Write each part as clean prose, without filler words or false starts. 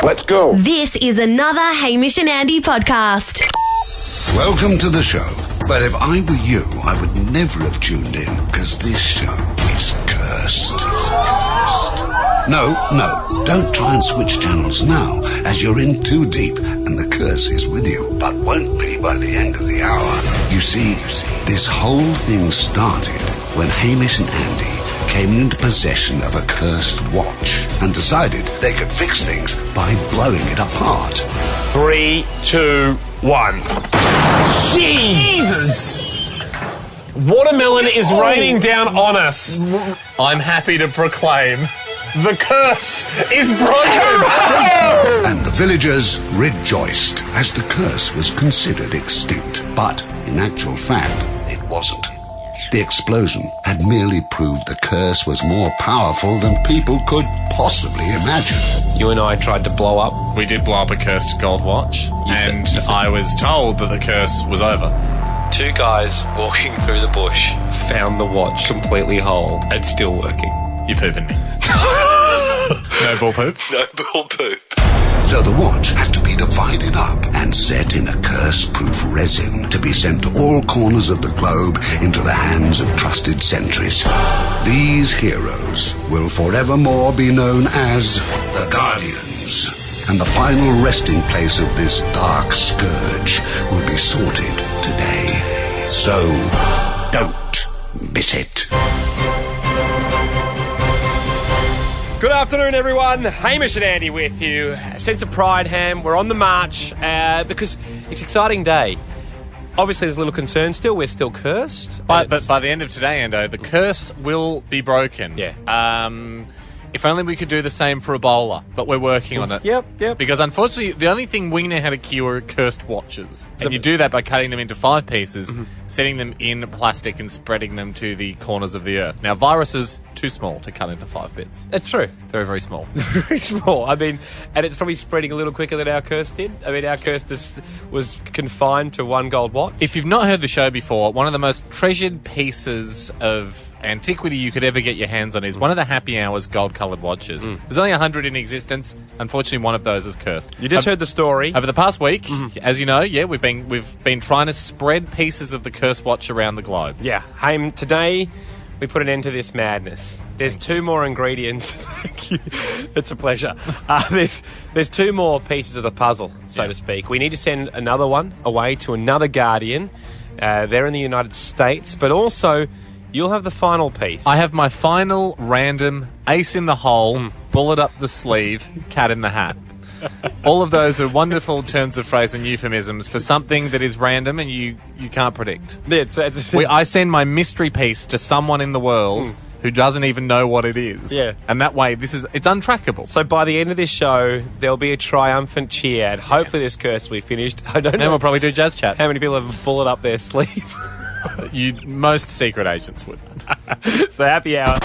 Let's go. This is another Hamish and Andy podcast. Welcome to the show. But if I were you, I would never have tuned in, because this show is cursed. No, don't try and switch channels now, as you're in too deep and the curse is with you, but won't be by the end of the hour. You see, this whole thing started when Hamish and Andy came into possession of a cursed watch and decided they could fix things by blowing it apart. 3, 2, 1. Jesus! Watermelon is raining down on us. I'm happy to proclaim the curse is broken. And the villagers rejoiced as the curse was considered extinct. But in actual fact, it wasn't. The explosion had merely proved the curse was more powerful than people could possibly imagine. You and I tried to blow up. We did blow up a cursed gold watch, and I was told that the curse was over. Two guys walking through the bush found the watch completely whole and still working. You pooping me. No ball poop? No ball poop. So the watch had to be divided up and set in a curse-proof resin to be sent to all corners of the globe into the hands of trusted sentries. These heroes will forevermore be known as the Guardians, and the final resting place of this dark scourge will be sorted today. So, don't miss it. Good afternoon, everyone. Hamish and Andy with you. A sense of pride, Ham. We're on the march because it's an exciting day. Obviously, there's a little concern still. We're still cursed. But by the end of today, Ando, the curse will be broken. Yeah. If only we could do the same for Ebola, but we're working on it. Yep. Because unfortunately, the only thing we know how to cure are cursed watches. And you do that by cutting them into 5 pieces, setting them in plastic and spreading them to the corners of the earth. Now, viruses, too small to cut into 5 bits. That's true. Very, very small. Very small. I mean, and it's probably spreading a little quicker than our curse did. I mean, our curse was confined to 1 gold watch. If you've not heard the show before, one of the most treasured pieces of antiquity you could ever get your hands on is one of the Happy Hours gold-coloured watches. There's only 100 in existence. Unfortunately, one of those is cursed. You just heard the story. Over the past week, as you know, we've been trying to spread pieces of the cursed watch around the globe. Yeah. Haim, today we put an end to this madness. There's 2 more ingredients. Thank you. It's a pleasure. There's 2 more pieces of the puzzle, so to speak. We need to send another one away to another Guardian. They're in the United States, but also you'll have the final piece. I have my final random ace in the hole, bullet up the sleeve, cat in the hat. All of those are wonderful turns of phrase and euphemisms for something that is random and you can't predict. I send my mystery piece to someone in the world who doesn't even know what it is. Yeah. And that way, it's untrackable. So by the end of this show, there'll be a triumphant cheer, and hopefully this curse will be finished. I don't know. And we'll probably do jazz chat. How many people have a bullet up their sleeve? Most secret agents would. So happy hour.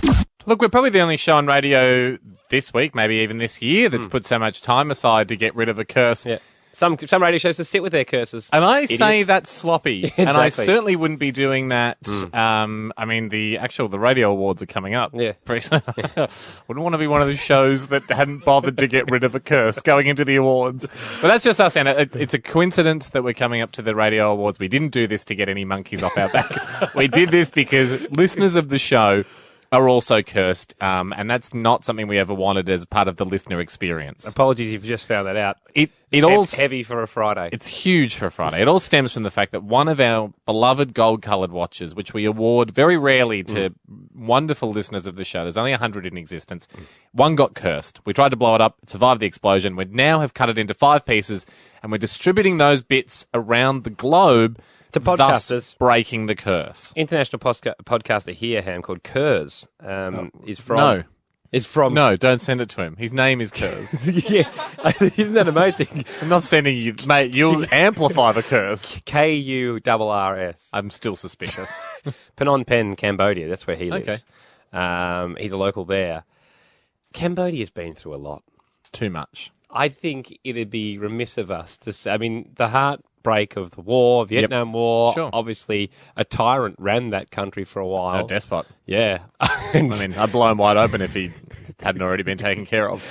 Look, we're probably the only show on radio this week, maybe even this year, that's put so much time aside to get rid of a curse. Yeah. Some radio shows to sit with their curses. And I say that's sloppy. Exactly. And I certainly wouldn't be doing that. I mean, the radio awards are coming up. Yeah. Wouldn't want to be one of those shows that hadn't bothered to get rid of a curse going into the awards. But that's just us, and it's a coincidence that we're coming up to the radio awards. We didn't do this to get any monkeys off our back. We did this because listeners of the show are also cursed, and that's not something we ever wanted as part of the listener experience. Apologies if you just found that out. It's heavy for a Friday. It's huge for a Friday. It all stems from the fact that one of our beloved gold-coloured watches, which we award very rarely to wonderful listeners of the show, there's only 100 in existence, one got cursed. We tried to blow it up, it survived the explosion. We now have cut it into 5 pieces, and we're distributing those bits around the globe, to podcasters, thus breaking the curse. International podcaster here, Ham, called Kurz, is from... No. Is from... No, don't send it to him. His name is Kurz. Yeah, isn't that amazing? I'm not sending you... Mate, you'll amplify the curse. Kurrs. I'm still suspicious. Phnom Penh, Cambodia, that's where he lives. Okay. He's a local there. Cambodia's been through a lot. Too much. I think it'd be remiss of us to say... I mean, the heartbreak of the war, Vietnam War, Sure. Obviously a tyrant ran that country for a while. A despot. Yeah. I mean, I'd blow him wide open if he hadn't already been taken care of.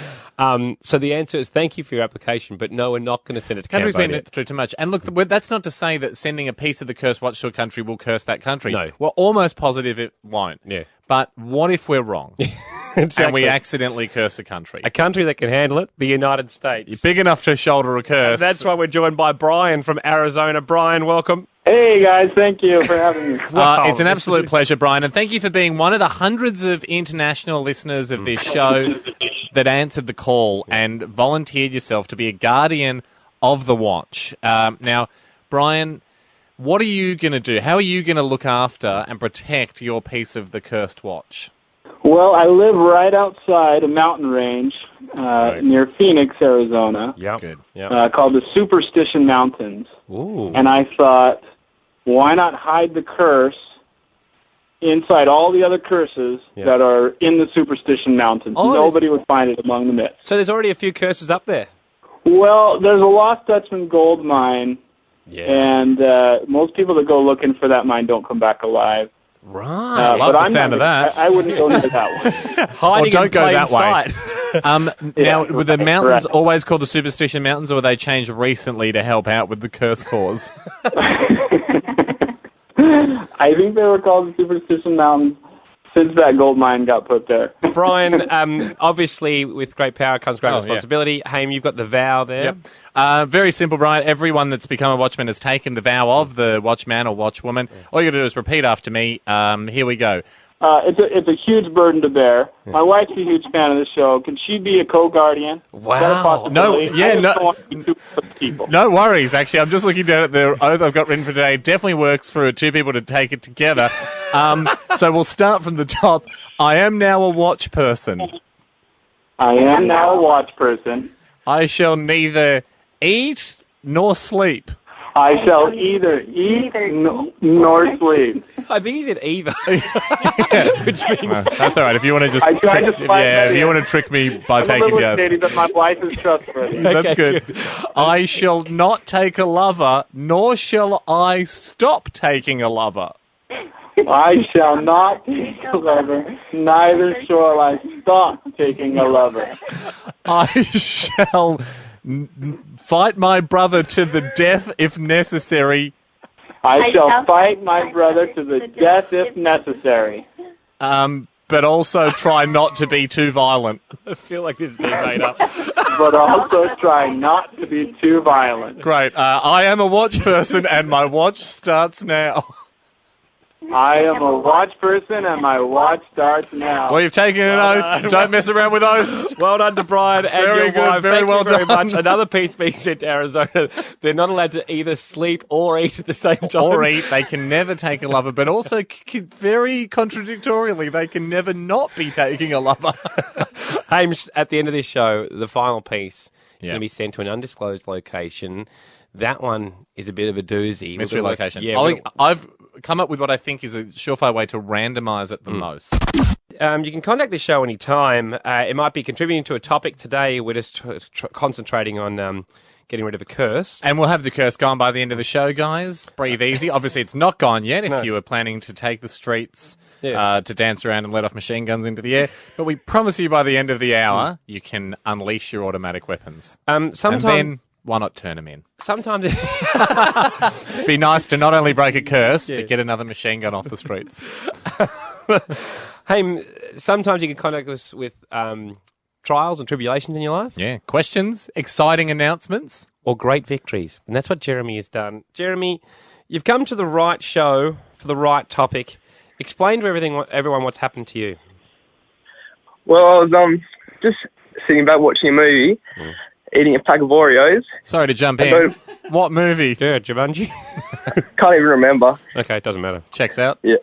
So the answer is thank you for your application, but no, we're not going to send it to Country's Cambodia. been through too much. And look, that's not to say that sending a piece of the cursed watch to a country will curse that country. No. We're almost positive it won't. Yeah. But what if we're wrong? And we Exactly. accidentally curse a country? A country that can handle it, the United States. You're big enough to shoulder a curse. That's why we're joined by Brian from Arizona. Brian, welcome. Hey guys, thank you for having me. Wow. It's an absolute pleasure, Brian, and thank you for being one of the hundreds of international listeners of this show that answered the call and volunteered yourself to be a guardian of the watch. Now, Brian, what are you going to do? How are you going to look after and protect your piece of the cursed watch? Well, I live right outside a mountain range near Phoenix, Arizona, Yep. Good. Yep. called the Superstition Mountains. Ooh. And I thought, why not hide the curse inside all the other curses that are in the Superstition Mountains? Oh, Nobody would find it among the myths. So there's already a few curses up there. Well, there's a lost Dutchman gold mine, Yeah. and most people that go looking for that mine don't come back alive. Right. love but the I'm sound not- of that. I wouldn't go near that one. Hiding Or don't in go plain that way. sight. Now, Yeah, were the right, mountains correct. always called the Superstition Mountains, or were they changed recently to help out with the curse cause? I think they were called the Superstition Mountains since that gold mine got put there. Brian, obviously with great power comes great Oh, yeah. responsibility. Haim, you've got the vow there. Yep. Very simple, Brian. Everyone that's become a watchman has taken the vow of the watchman or watchwoman. All you got to do is repeat after me. Here we go. It's a huge burden to bear. My wife's a huge fan of the show. Can she be a co-guardian? Wow. Is that a possibility? No, yeah, I just no- don't want to be too close to people. No worries, actually. I'm just looking down at the oath I've got written for today. It definitely works for two people to take it together. So we'll start from the top. I am now a watch person. I am now a watch person. I shall neither eat nor sleep. I shall either eat nor sleep. I think he said either. Which means That's all right. If you want to just, I just find that if you in. want to trick me by I'm a taking little the oath. shady, but my wife is trustworthy. That's Okay, good. I shall not take a lover, nor shall I stop taking a lover. I shall not take a lover, neither shall I stop taking a lover. I shall fight my brother to the death if necessary, I shall fight my brother to the death if necessary. but also try not to be too violent. I feel like this is being made up. But also try not to be too violent. Great. I am a watch person, and my watch starts now. I am a watch person, and my watch starts now. Well, you've taken an oath. Don't mess around with oaths. Well done to Brian and Very your good, wife. very Thank well you very done. much. Another piece being sent to Arizona. They're not allowed to either sleep or eat at the same time. Or eat. They can never take a lover, but also very contradictorily, they can never not be taking a lover. Hamish, at the end of this show, the final piece is Yeah. going to be sent to an undisclosed location. That one is a bit of a doozy. Mystery We'll- location. Yeah, I've come up with what I think is a surefire way to randomise it the most. you can contact the show anytime. It might be contributing to a topic today. We're just concentrating on getting rid of a curse. And we'll have the curse gone by the end of the show, guys. Breathe easy. Obviously, it's not gone yet if you were planning to take the streets Yeah. to dance around and let off machine guns into the air. But we promise you by the end of the hour, you can unleash your automatic weapons. Sometimes, And then, why not turn them in? sometimes, Be nice to not only break a curse, but get another machine gun off the streets. hey, sometimes you can contact us with trials and tribulations in your life, Yeah. Questions? Exciting announcements? or great victories, and that's what Jeremy has done. Jeremy, you've come to the right show for the right topic. Explain to everyone what's happened to you. Well, I was just sitting back watching a movie, eating a pack of Oreos. Sorry to jump I in. What movie? Yeah, Jumanji. Can't even remember. Okay, it doesn't matter. Checks out. Yeah.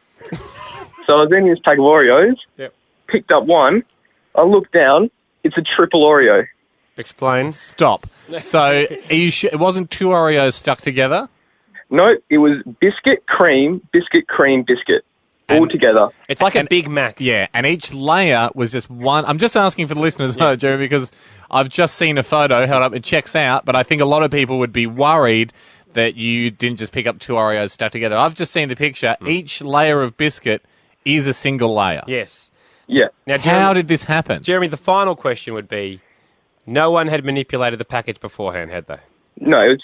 So I was eating this pack of Oreos, Yep. picked up one, I looked down, it's a triple Oreo. Explain. Stop. So, are you it wasn't two Oreos stuck together? No, it was biscuit, cream, biscuit. All together. It's like a Big Mac. Yeah, and each layer was just one. I'm just asking for the listeners, Jeremy, because I've just seen a photo held up. It checks out, but I think a lot of people would be worried that you didn't just pick up two Oreos stuck together. I've just seen the picture. Each layer of biscuit is a single layer. Yes. Yeah. Now, How did this happen? Jeremy, the final question would be, no one had manipulated the package beforehand, had they? No, it was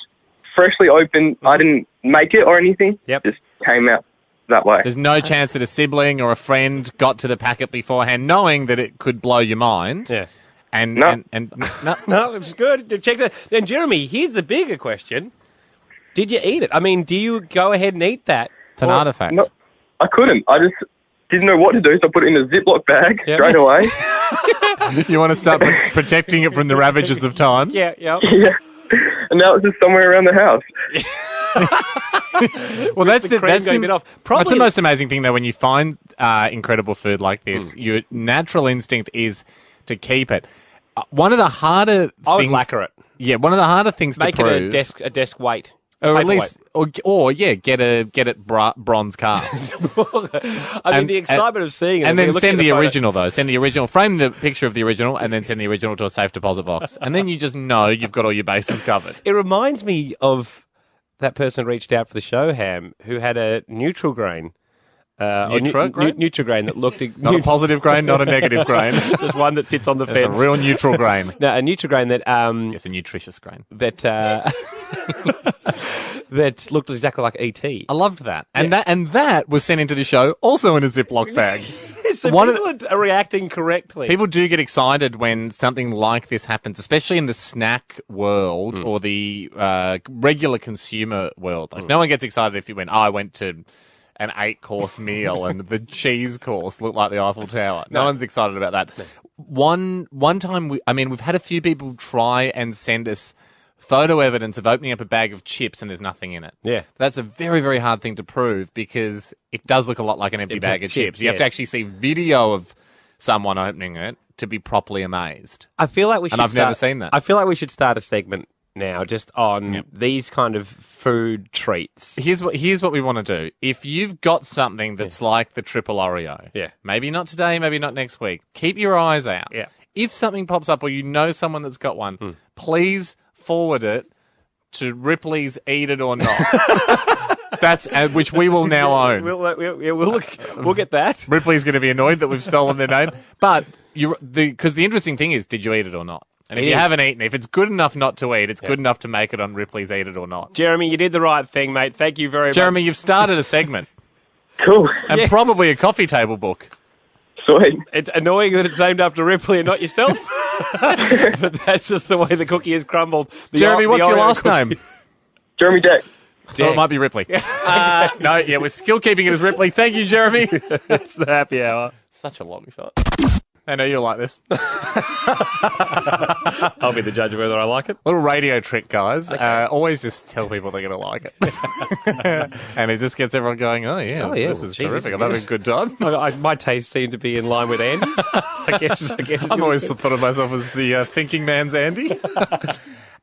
freshly opened. I didn't make it or anything. Yep. Just came out that way. There's no chance that a sibling or a friend got to the packet beforehand knowing that it could blow your mind. Yeah. And No. No, it's good. It checks out. Then, Jeremy, here's the bigger question. Did you eat it? I mean, do you go ahead and eat that? It's an artifact. No, I couldn't. I just didn't know what to do, so I put it in a Ziploc bag straight away. You want to start protecting it from the ravages of time? Yeah. Yeah. And now it's just somewhere around the house. Well, that's the cream going a bit off. That's Probably the most amazing thing, though, when you find incredible food like this. Your natural instinct is to keep it. One of the harder I would things... lacquer it. Yeah, one of the harder things Make to prove... it a desk weight. or at Paperweight. least, get it bronze cast. I mean, the excitement of seeing it. And when then you're send looking the at original, though. Send the original. Frame the picture of the original and then send the original to a safe deposit box. And then you just know you've got all your bases covered. It reminds me of that person who reached out for the show, Ham, who had a neutral grain. Nutrigrain that looked... Not a positive grain, not a negative grain. There's one that sits on the It's a fence. real neutral grain. No, a Nutrigrain that... It's a nutritious grain. that that looked exactly like ET. I loved that. And that was sent into the show also in a Ziploc bag. So One of people are reacting correctly. People do get excited when something like this happens, especially in the snack world or the regular consumer world. Like, no one gets excited if you went, I went to an 8-course meal and the cheese course looked like the Eiffel Tower. No one's excited about that. No. One time, we've had a few people try and send us photo evidence of opening up a bag of chips and there's nothing in it. Yeah. That's a very, very hard thing to prove because it does look a lot like an empty bag of chips. You have to actually see video of someone opening it to be properly amazed. I feel like we should I've never seen that. I feel like we should start a segment now just on these kind of food treats. Here's what we want to do. If you've got something that's like the triple Oreo, maybe not today, maybe not next week, keep your eyes out. Yeah. If something pops up or you know someone that's got one, please forward it to Ripley's Eat It or Not. That's which we will now own. We'll get that. Ripley's going to be annoyed that we've stolen their name, but because the interesting thing is, did you eat it or not? And if you haven't eaten, if it's good enough not to eat, it's good enough to make it on Ripley's Eat It or Not. Jeremy, you did the right thing, mate. Thank you very much. Jeremy, you've started a segment. Cool. And probably a coffee table book. Sweet. It's annoying that it's named after Ripley and not yourself. But that's just the way the cookie has crumbled. Jeremy, what's your last name? Jeremy Deck. Oh, it might be Ripley. We're still keeping it as Ripley. Thank you, Jeremy. It's the happy hour. Such a long shot. I know you'll like this. I'll be the judge of whether I like it. Little radio trick, guys. Always just tell people they're going to like it. And it just gets everyone going, oh, yeah, this is terrific. I'm having a good time. My tastes seem to be in line with Andy's. I guess I've always thought of myself as the thinking man's Andy.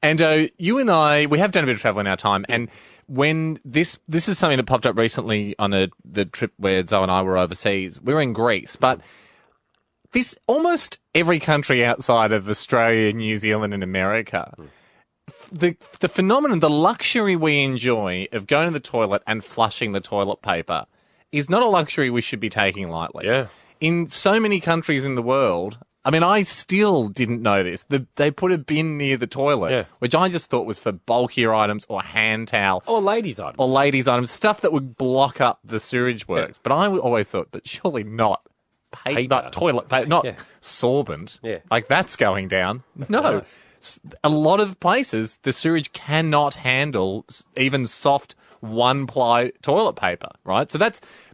And you and I, we have done a bit of travel in our time. And when this is something that popped up recently on the trip where Zoe and I were overseas. We were in Greece, but this almost every country outside of Australia, New Zealand, and America, the phenomenon, the luxury we enjoy of going to the toilet and flushing the toilet paper is not a luxury we should be taking lightly. Yeah. In so many countries in the world, I mean, I still didn't know this. They put a bin near the toilet, which I just thought was for bulkier items or hand towel. Or ladies' items. Stuff that would block up the sewage works. Yeah. But I always thought, but surely not paper. Toilet paper, not sorbent. Yeah. Like that's going down. No. A lot of places, the sewage cannot handle even soft one-ply toilet paper, right? So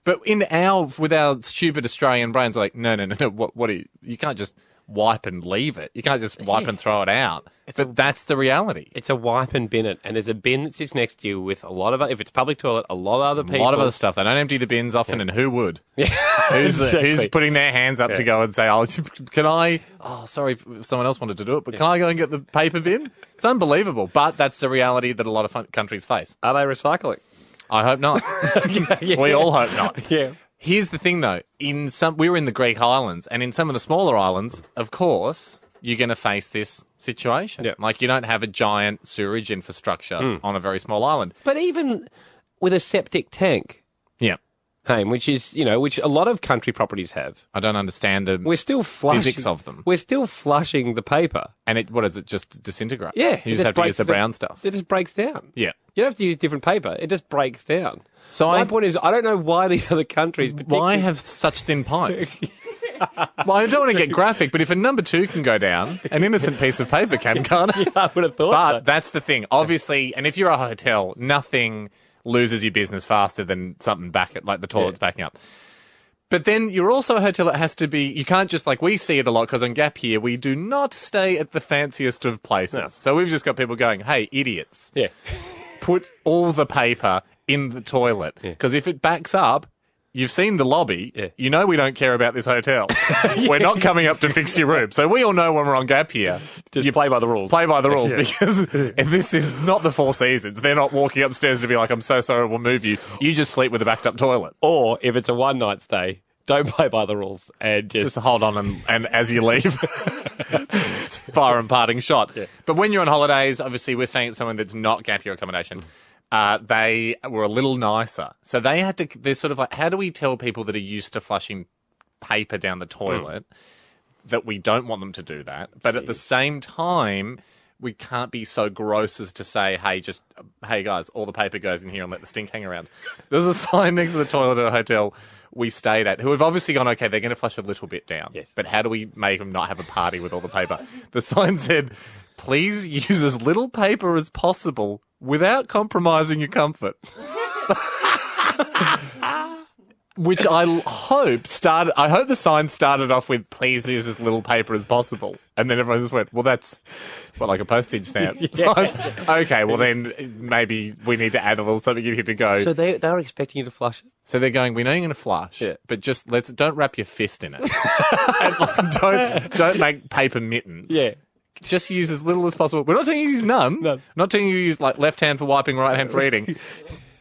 but with our stupid Australian brains, like, no. What you can't just wipe and leave it. You can't just wipe and throw it out. That's the reality. It's a wipe and bin it, and there's a bin that sits next to you with a lot of, if it's public toilet, a lot of other people. A lot of other stuff. They don't empty the bins often, and who would? Yeah. Who's putting their hands up to go and say, can I, sorry if someone else wanted to do it, but can I go and get the paper bin? It's unbelievable, but that's the reality that a lot of countries face. Are they recycling? I hope not. We all hope not. Yeah. Here's the thing, though. We were in the Greek islands, and in some of the smaller islands, of course, you're going to face this situation. Yeah. Like, you don't have a giant sewerage infrastructure on a very small island. But even with a septic tank, Hame, which is, which a lot of country properties have. I don't understand the We're still flushing physics of them. We're still flushing the paper. And what is it, just disintegrate? Yeah. You just have to use the brown stuff. It just breaks down. Yeah. You don't have to use different paper. It just breaks down. So my point is, I don't know why these other countries Why have such thin pipes? Well, I don't want to get graphic, but if a number 2 can go down, an innocent piece of paper can't it? Yeah, I would have thought But that's the thing. Obviously, and if you're a hotel, nothing loses your business faster than something like the toilet's backing up. But then you're also a hotel that has to be, you can't just, we see it a lot, because on Gap here, we do not stay at the fanciest of places. No. So we've just got people going, hey, idiots. Yeah. Put all the paper in the toilet. Because if it backs up, you've seen the lobby. Yeah. You know we don't care about this hotel. We're not coming up to fix your room. So we all know when we're on Gap here. You play by the rules. Play by the rules because this is not the Four Seasons. They're not walking upstairs to be like, I'm so sorry, we'll move you. You just sleep with a backed up toilet. Or if it's a one-night stay, don't play by the rules and just hold on and as you leave, it's fire and parting shot. Yeah. But when you're on holidays, obviously we're staying at someone that's not Gap Year accommodation. They were a little nicer. So they're sort of like, how do we tell people that are used to flushing paper down the toilet that we don't want them to do that? But at the same time, we can't be so gross as to say, hey guys, all the paper goes in here and let the stink hang around. There's a sign next to the toilet at a hotel we stayed at who have obviously gone, okay, they're going to flush a little bit down. Yes. But how do we make them not have a party with all the paper? The sign said, please use as little paper as possible without compromising your comfort. Which I hope the sign started off with, please use as little paper as possible. And then everyone just went, well, that's like a postage stamp. Okay, well then maybe we need to add a little something in here to go. So they were expecting you to flush it? So they're going, we know you're going to flush, but just don't wrap your fist in it. And don't make paper mittens. Yeah. Just use as little as possible. We're not telling you to use none. Not telling you to use left hand for wiping, right hand for eating.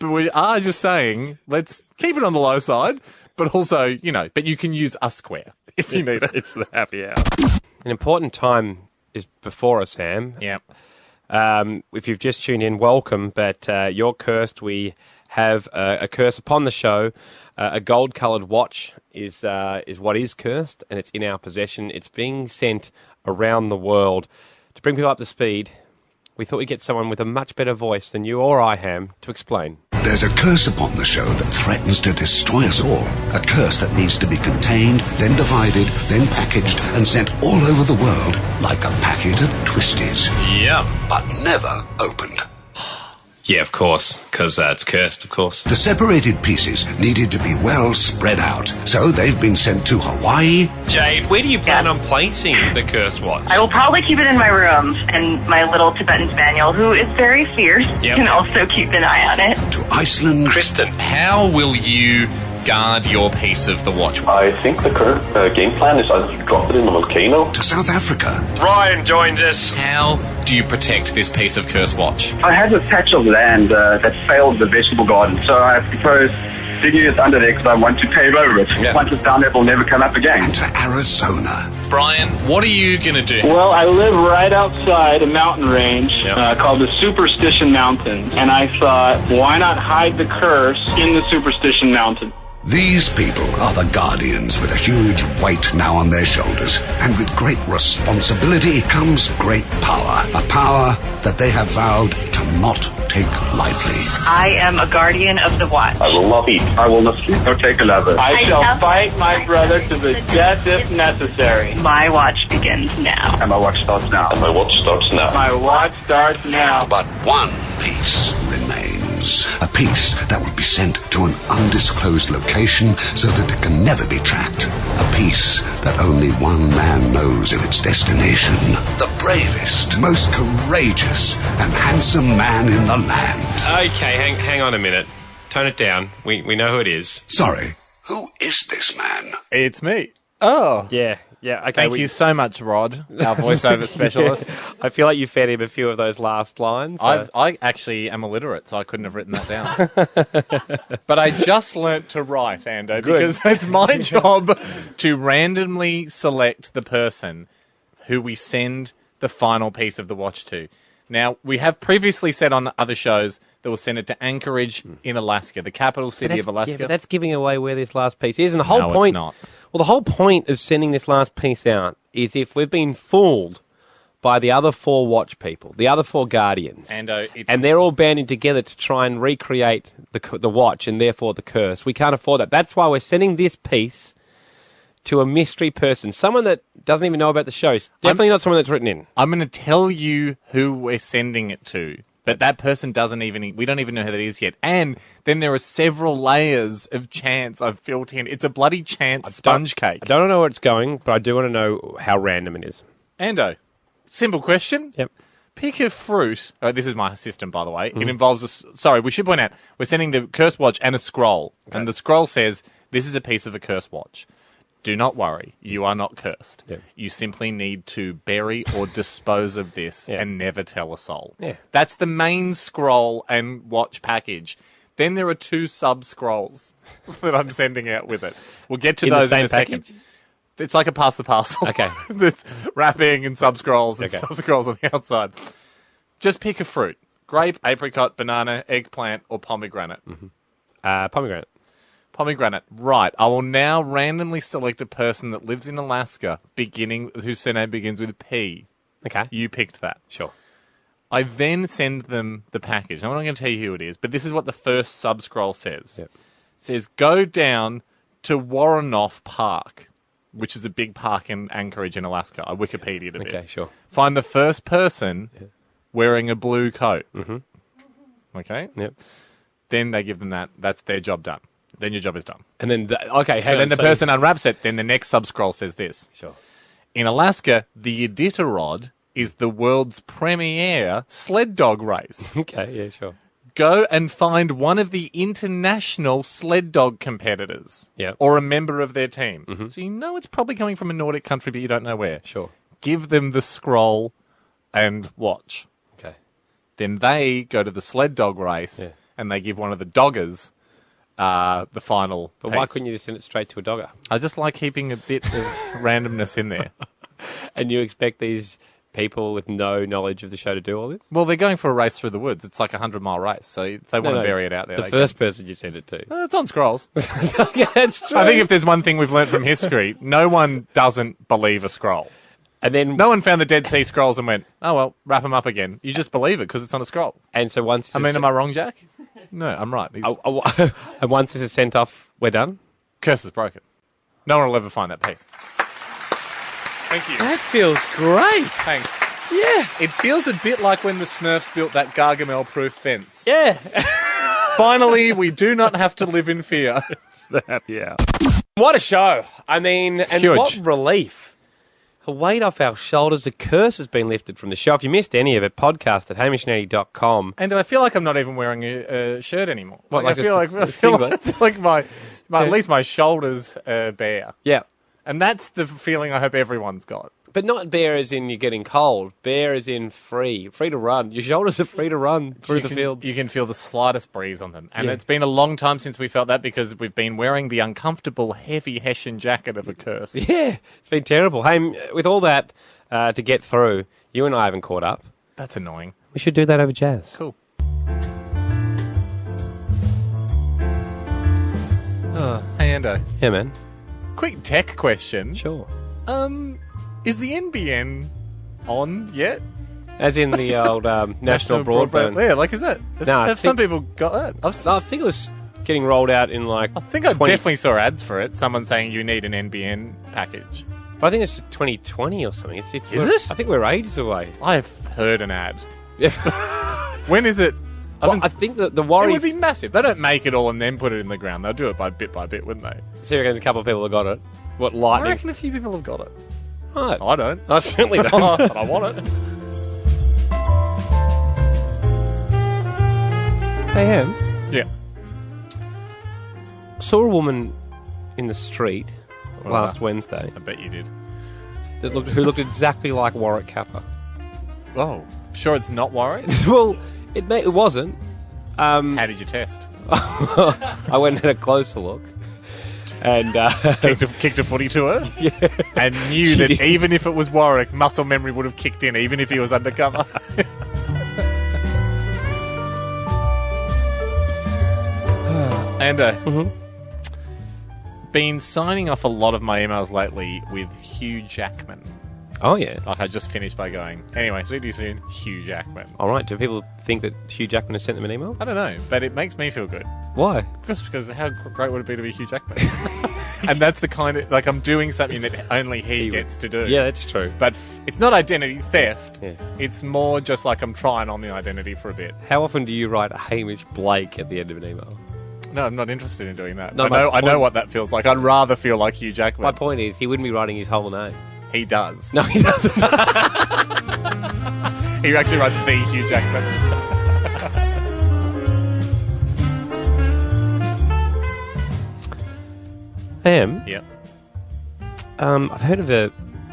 But we are just saying, let's keep it on the low side, but also, but you can use a square if you need it. It's the happy hour. An important time is before us, Sam. Yeah. If you've just tuned in, welcome, but you're cursed. We have a curse upon the show. A gold-coloured watch is what is cursed, and it's in our possession. It's being sent around the world. To bring people up to speed, we thought we'd get someone with a much better voice than you or I, Ham, to explain. There's a curse upon the show that threatens to destroy us all. A curse that needs to be contained, then divided, then packaged, and sent all over the world like a packet of twisties. Yeah. But never opened. Yeah, of course, because it's cursed, of course. The separated pieces needed to be well spread out, so they've been sent to Hawaii. Jade, where do you plan on placing the cursed watch? I will probably keep it in my room, and my little Tibetan Spaniel, who is very fierce, can also keep an eye on it. To Iceland. Kristen, how will you guard your piece of the watch? I think the current game plan is I'll drop it in a volcano. To South Africa. Ryan joins us. How do you protect this piece of cursed watch? I have a patch of land that failed the vegetable garden, so I propose digging it under there because I want to pave over it. Yeah. Once it's down there, it will never come up again. And to Arizona. Brian, what are you going to do? Well, I live right outside a mountain range called the Superstition Mountain, and I thought, why not hide the curse in the Superstition Mountain? These people are the guardians with a huge weight now on their shoulders. And with great responsibility comes great power. A power that they have vowed to not take lightly. I am a guardian of the watch. I will not eat. I will not sleep or take a lover. I shall fight my brother to the death if necessary. My watch begins now. And my watch starts now. And my watch starts now. My watch starts now. But one piece remains. A piece that will be sent to an undisclosed location so that it can never be tracked. A piece that only one man knows of its destination. The bravest, most courageous, and handsome man in the land. Okay, hang on a minute. Tone it down. We know who it is. Sorry, who is this man? It's me. Oh. Yeah. Okay. Thank you so much, Rod, our voiceover specialist. I feel like you fed him a few of those last lines. I actually am illiterate, so I couldn't have written that down. But I just learnt to write, Ando, because it's my job to randomly select the person who we send the final piece of the watch to. Now, we have previously said on other shows that we'll send it to Anchorage in Alaska, the capital city of Alaska. Yeah, but that's giving away where this last piece is. And the whole point... it's not. Well, the whole point of sending this last piece out is if we've been fooled by the other 4 watch people, the other 4 guardians, and they're all banding together to try and recreate the watch and therefore the curse. We can't afford that. That's why we're sending this piece to a mystery person, someone that doesn't even know about the show. Definitely not someone that's written in. I'm going to tell you who we're sending it to, but that person we don't even know who that is yet. And then there are several layers of chance I've built in. It's a bloody chance sponge cake. I don't know where it's going, but I do want to know how random it is. Ando, simple question. Yep. Pick a fruit. Oh, this is my system, by the way. It involves sorry, we should point out, we're sending the curse watch and a scroll. Okay. And the scroll says, this is a piece of a curse watch. Do not worry. You are not cursed. Yep. You simply need to bury or dispose of this and never tell a soul. Yeah. That's the main scroll and watch package. Then there are 2 sub-scrolls that I'm sending out with it. We'll get to those in a second. It's like a pass the parcel. Okay. There's wrapping and sub-scrolls and sub-scrolls on the outside. Just pick a fruit. Grape, apricot, banana, eggplant, or pomegranate. Pomegranate. Pomegranate. Right. I will now randomly select a person that lives in Alaska whose surname begins with P. Okay. You picked that. Sure. I then send them the package. I'm not going to tell you who it is, but this is what the first sub-scroll says. Yep. It says, go down to Warrenoff Park, which is a big park in Anchorage in Alaska. I Wikipedia'd it. Okay, sure. Find the first person wearing a blue coat. Mm-hmm. Okay? Yep. Then they give them that. That's their job done. Then your job is done. And then, the person unwraps it, then the next sub-scroll says this. Sure. In Alaska, the Iditarod is the world's premier sled dog race. Okay, yeah, sure. Go and find one of the international sled dog competitors. Yep. Or a member of their team. Mm-hmm. So you know it's probably coming from a Nordic country, but you don't know where. Sure. Give them the scroll and watch. Okay. Then they go to the sled dog race and they give one of the doggers the final But piece. why couldn't you just send it straight to a dogger? I just like keeping a bit of randomness in there. And you expect these people with no knowledge of the show to do all this? Well, they're going for a race through the woods. It's like a 100-mile race, so if they want to bury it out there. The first person you send it to. It's on scrolls. Yeah, it's true. I think if there's one thing we've learned from history, no one doesn't believe a scroll. And then no one found the Dead Sea Scrolls and went, oh, well, wrap them up again. You just believe it because it's on a scroll. And so once... am I wrong, Jack? No, I'm right. And once this is sent off, we're done? Curse is broken. No one will ever find that piece. Thank you. That feels great. Thanks. Yeah. It feels a bit like when the Smurfs built that Gargamel-proof fence. Yeah. Finally, we do not have to live in fear. Yeah. What a show. I mean, and Huge. What relief. A weight off our shoulders. The curse has been lifted from the show. If you missed any of it, podcast at hamishandandy.com. And I feel like I'm not even wearing a shirt anymore. What, I feel like my at least my shoulders are bare. Yeah. And that's the feeling I hope everyone's got. But not bare as in you're getting cold. Bare as in free. Free to run. Your shoulders are free to run through the fields. You can feel the slightest breeze on them. And it's been a long time since we felt that because we've been wearing the uncomfortable, heavy Hessian jacket of a curse. Yeah. It's been terrible. Hey, with all that to get through, you and I haven't caught up. That's annoying. We should do that over jazz. Cool. Hey, Ando. Yeah, man. Quick tech question. Sure. Is the NBN on yet? As in the old national broadband. Yeah, like is that? Have some people got that? I think it was getting rolled out in like. I think I definitely saw ads for it. Someone saying you need an NBN package. But I think it's 2020 or something. Is it? I think we're ages away. I've heard an ad. When is it? I think that the worry... It would be massive. They don't make it all and then put it in the ground. They'll do it by bit, wouldn't they? So you reckon a couple of people have got it? What, lightning? I reckon a few people have got it. Right. I don't. I certainly don't. But I want it. Hey, Em. Yeah. Saw a woman in the street last Wednesday. I bet you did. Who looked exactly like Warwick Kappa. Oh, sure it's not Warwick? Well, it wasn't. How did you test? I went and had a closer look. And kicked a footy to her? Yeah. And knew that even if it was Warwick, muscle memory would have kicked in, even if he was undercover. And been signing off a lot of my emails lately with Hugh Jackman. Oh, yeah. Like, I just finished by going, anyway, speak to you soon, Hugh Jackman. All right. Do people think that Hugh Jackman has sent them an email? I don't know, but it makes me feel good. Why? Just because how great would it be to be Hugh Jackman? And that's the kind of... Like, I'm doing something that only he gets to do. Yeah, that's true. But it's not identity theft. Yeah. It's more just like I'm trying on the identity for a bit. How often do you write Hamish Blake at the end of an email? No, I'm not interested in doing that. No, I know what that feels like. I'd rather feel like Hugh Jackman. My point is, he wouldn't be writing his whole name. He does. No, he doesn't. He actually writes the Hugh Jackman. Ham? Yeah. I've heard of a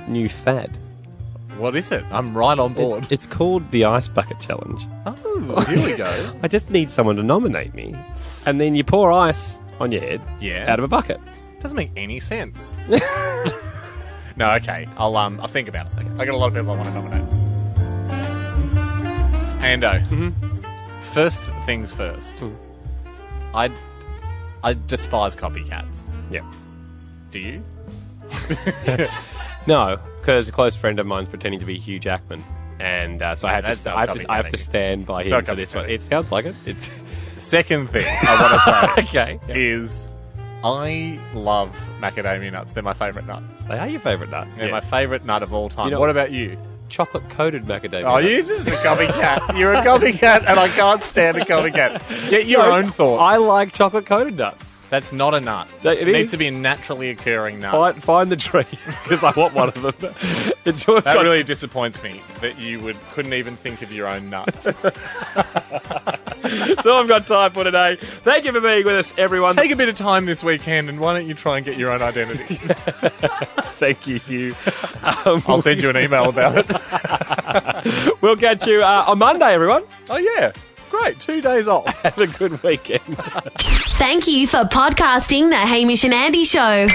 new fad. What is it? I'm right on board. It's called the Ice Bucket Challenge. Oh, here we go. I just need someone to nominate me. And then you pour ice on your head out of a bucket. Doesn't make any sense. No, okay. I'll think about it. Okay. I got a lot of people I want to nominate. Ando. First things first. I despise copycats. Yeah. Do you? No, because a close friend of mine's pretending to be Hugh Jackman, and so I have to stand by him for this one. It sounds like it. It's second thing I want to say is I love macadamia nuts. They're my favourite nut. They are your favourite nut. They're my favourite nut of all time. You know, what about you? Chocolate-coated macadamia nuts. You're just a copycat. You're a copycat, and I can't stand a copycat. Get your own thoughts. I like chocolate-coated nuts. That's not a nut. It needs to be a naturally occurring nut. Find the tree, because I want one of them. That really disappoints me, that you couldn't even think of your own nut. That's all I've got time for today. Thank you for being with us, everyone. Take a bit of time this weekend, and why don't you try and get your own identity? Thank you, Hugh. I'll send you an email about it. We'll catch you on Monday, everyone. Oh, yeah. Great. 2 days off. Have a good weekend. Thank you for podcasting the Hamish and Andy Show.